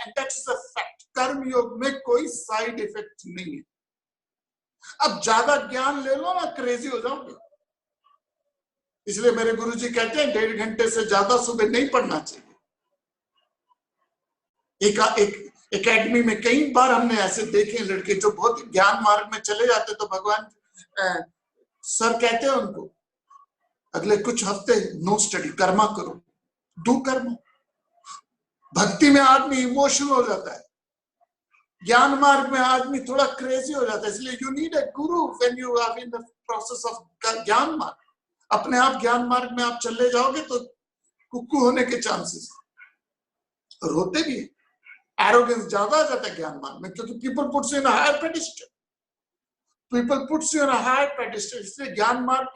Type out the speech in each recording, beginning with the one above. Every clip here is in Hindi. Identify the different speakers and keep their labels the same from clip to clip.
Speaker 1: And that is a fact. कर्म योग में कोई साइड इफेक्ट नहीं है। अब ज्यादा ज्ञान ले लो ना, क्रेजी हो जाओगे। इसलिए मेरे गुरुजी कहते हैं 1.5 घंटे से ज्यादा सुबह नहीं पढ़ना चाहिए। एक एकेडमी में कई बार हमने ऐसे देखे लड़के जो बहुत ज्ञान मार्ग में चले जाते, तो भगवान सर कहते हैं उनको अगले कुछ हफ्ते नो स्टडी, कर्मा करो, डू कर्म। भक्ति में आदमी इमोशनल हो जाता है, ज्ञान मार्ग में आदमी थोड़ा क्रेजी हो जाता है। इसलिए you need a guru when you are in the process of gyan marg. अपने आप ज्ञान मार्ग में आप चले जाओगे तो कुक्कू होने के चांसेस, और होते भी है। एरोगेंस ज्यादा आ जाता है ज्ञान मार्ग में, क्योंकि people puts you in a higher pedestal, people puts you in a higher pedestal. इसलिए ज्ञान मार्ग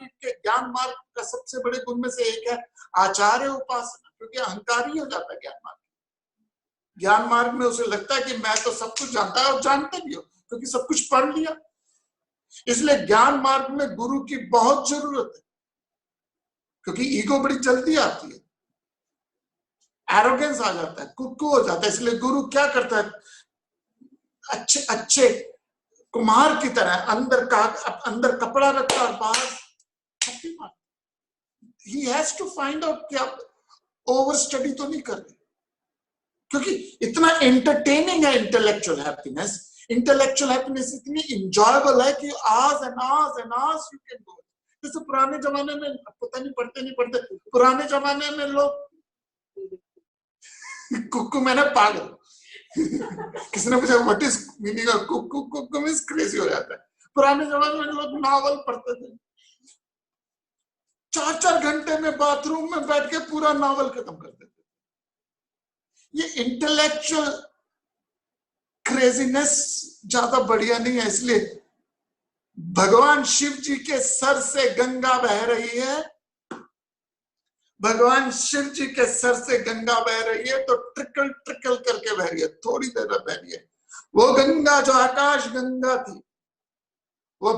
Speaker 1: का सबसे बड़े गुण में से एक है आचार्य उपासना, क्योंकि अहंकारी हो जाता है ज्ञान मार्ग। ज्ञान मार्ग में उसे लगता है कि मैं तो सब कुछ जानता है, और जानते भी हो क्योंकि सब कुछ पढ़ लिया। इसलिए ज्ञान मार्ग में गुरु की बहुत जरूरत है, क्योंकि ईगो बड़ी जल्दी आती है, एरोगेंस आ जाता है, कुक्कू हो जाता है। इसलिए गुरु क्या करता है, अच्छे अच्छे कुम्हार की तरह अंदर कपड़ा रखता है और बाहर पट्टी मारता। He has to find out कि आप ओवर स्टडी तो नहीं कर रहे, क्योंकि इतना एंटरटेनिंग है इंटेलेक्चुअल हैप्पीनेस। इंटेलेक्चुअल हैप्पीनेस इतनी इंजॉयबल है कि आज एंड आज एंड आज यू कैन गो। जैसे पुराने जमाने में, पता नहीं पढ़ते, पुराने जमाने में लोग कुक्कू मैंने पागल किसी ने पूछा what is meaning of cuckoo, cuckoo means crazy हो जाता है। पुराने जमाने में लोग नॉवल पढ़ते थे, 4-4 घंटे में बाथरूम में बैठ के पूरा नॉवल खत्म कर देते थे। ये इंटेलेक्चुअल क्रेजीनेस ज्यादा बढ़िया नहीं है। इसलिए भगवान शिव जी के सर से गंगा बह रही है, भगवान शिव जी के सर से गंगा बह रही है, तो ट्रिकल ट्रिकल करके बह रही है, थोड़ी देर में बह रही है। वो गंगा जो आकाश गंगा थी, वो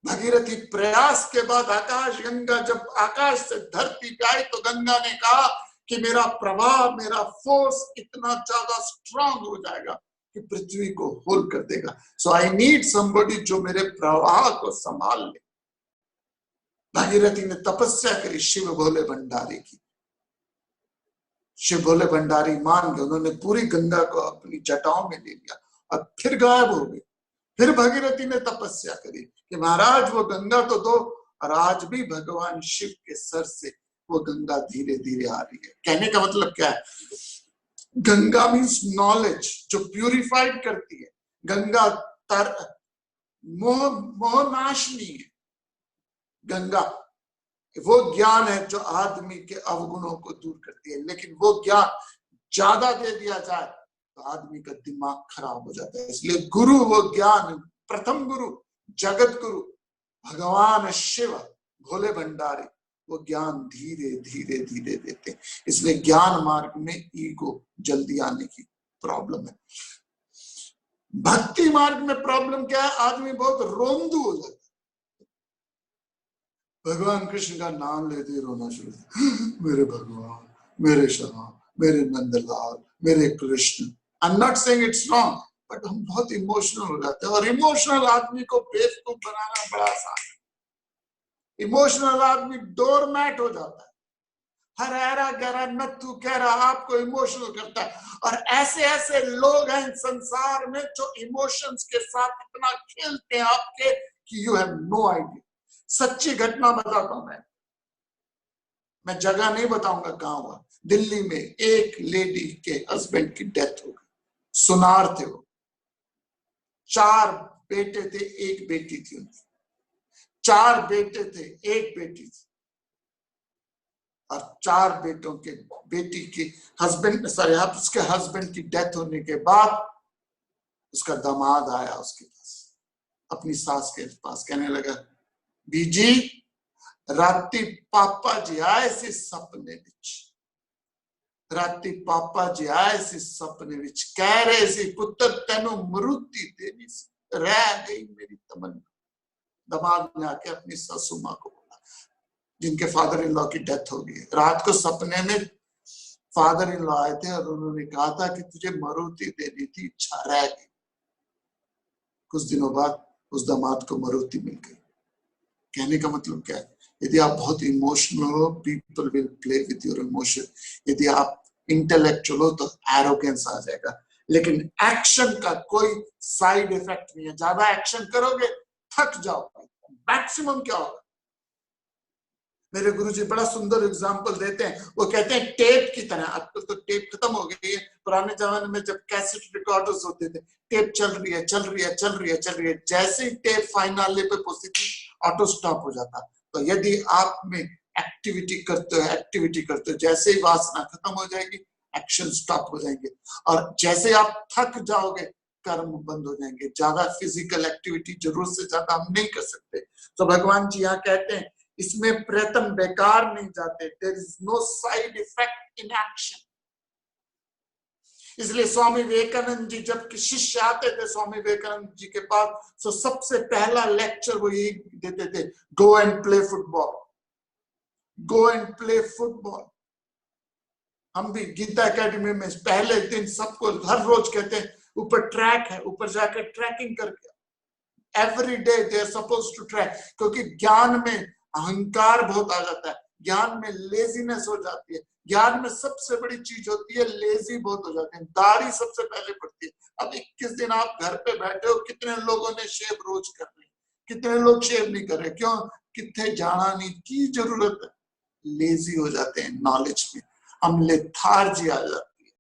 Speaker 1: भगीरथी प्रयास के बाद आकाश गंगा जब आकाश से धरती पे आई, तो गंगा ने कहा कि मेरा प्रभाव, मेरा फोर्स इतना ज्यादा स्ट्रांग हो जाएगा कि पृथ्वी को होल कर देगा। सो आई नीड समबडी जो मेरे प्रवाह को संभाल ले। भागीरथी ने तपस्या करी शिव भोले भंडारी की। शिव भोले भंडारी मान गए, उन्होंने पूरी गंगा को अपनी जटाओं में ले लिया और फिर गायब हो गए। फिर भागीरथी ने तपस्या करी कि महाराज वो गंगा तो दो, और आज भी भगवान शिव के सर से वो गंगा धीरे धीरे आ रही है। कहने का मतलब क्या है, गंगा मीन्स नॉलेज जो प्यूरिफाइड करती है। गंगा मोहनाशिनी है। गंगा वो ज्ञान है जो आदमी के अवगुणों को दूर करती है, लेकिन वो ज्ञान ज्यादा दे दिया जाए तो आदमी का दिमाग खराब हो जाता है। इसलिए गुरु वो ज्ञान, प्रथम गुरु जगत गुरु भगवान शिव भोले भंडारी, वो ज्ञान धीरे धीरे धीरे देते हैं। इसलिए ज्ञान मार्ग में ईगो जल्दी आने की प्रॉब्लम है। भक्ति मार्ग में प्रॉब्लम क्या है, आदमी बहुत रोंदू हो जाता है। भगवान कृष्ण का नाम लेते ही रोना शुरू, मेरे भगवान, मेरे श्याम, मेरे नंदलाल, मेरे Krishna. I am not saying it's wrong, but हम बहुत इमोशनल हो जाते हैं, और इमोशनल आदमी को बेवकूफ बनाना बड़ा आसान है। इमोशनल आदमी डोरमैट हो जाता है, हरा गहरा नत्थु कह रहा आपको इमोशनल करता है। और ऐसे ऐसे लोग हैं संसार में जो इमोशंस के साथ इतना खेलते हैं आपके कि यू हैव नो आइडिया। सच्ची घटना बताता हूं मैं जगह नहीं बताऊंगा कहां हुआ। दिल्ली में एक लेडी के हस्बैंड की डेथ हो गई, सुनार थे वो, 4 बेटे थे, 1 बेटी थी उनकी। 4 बेटे थे, 1 बेटी थी, और 4 बेटों के बेटी की उसके हस्बैंड की डेथ होने के बाद उसका दामाद आया उसके पास, अपनी सास के पास, कहने लगा बीजी राती पापा जी आए सी सपने विच, राती पापा जी आए सी सपने विच, कह रहे सी पुत्र तेनू मरुति देनी सी, रह गई मेरी तमन्ना। दामाद ने आके अपनी सासू माँ को बोला, जिनके फादर इन लॉ की डेथ हो गई। रात को सपने में फादर इन लॉ आए थे और उन्होंने कहा था कि तुझे मारुति देनी थी, इच्छा रह गई। कुछ दिनों बाद उस दामाद को मारुति मिल गई। कहने का मतलब क्या है? यदि आप बहुत इमोशनल हो, people will play with your emotion. यदि आप इंटेलेक्चुअल हो तो एरोगेंस आ जाएगा, लेकिन एक्शन का कोई साइड इफेक्ट नहीं है। ज्यादा एक्शन करोगे थक जाओगे। मैक्सिमम क्या होगा? मेरे गुरुजी बड़ा सुंदर एग्जांपल देते हैं। वो कहते हैं टेप की तरह, आजकल तो टेप खत्म हो गई है, पुराने जमाने में जब कैसेट रिकॉर्डर्स होते थे, टेप चल रही है चल रही है चल रही है चल रही है, जैसे ही टेप फाइनल पे पहुंचती थी ऑटो स्टॉप हो जाता। तो यदि आप में एक्टिविटी करते हो, जैसे ही वासना खत्म हो जाएगी एक्शन स्टॉप हो जाएंगे, और जैसे आप थक जाओगे कर्म बंद हो जाएंगे। ज्यादा फिजिकल एक्टिविटी जरूरत से ज्यादा हम नहीं कर सकते। तो भगवान जी यहाँ कहते हैं इसमें प्रयत्न बेकार नहीं जाते। There is no side effect in action. इसलिए स्वामी विवेकानंद जी जब शिष्य आते थे स्वामी विवेकानंद जी के पास, तो सबसे पहला लेक्चर वो यही देते थे, go and play football, go and play football. हम भी गीता एकेडमी में पहले दिन सबको हर रोज कहते हैं ऊपर ट्रैक है, ऊपर जाकर ट्रैकिंग करके every day they are suppose to trek. क्योंकि ज्ञान में अहंकार बहुत आ जाता है, ज्ञान में लेजीनेस हो जाती है, ज्ञान में सबसे बड़ी चीज होती है लेजी बहुत हो जाते हैं। दाढ़ी सबसे पहले पड़ती है। अब 21 दिन आप घर पे बैठे हो, कितने लोगों ने शेव रोज कर रहे, कितने लोग शेव नहीं कर रहे? क्यों? कितने जाना नहीं की जरूरत है, लेजी हो जाते हैं। नॉलेज में हम लेथार्जी आ जाते हैं।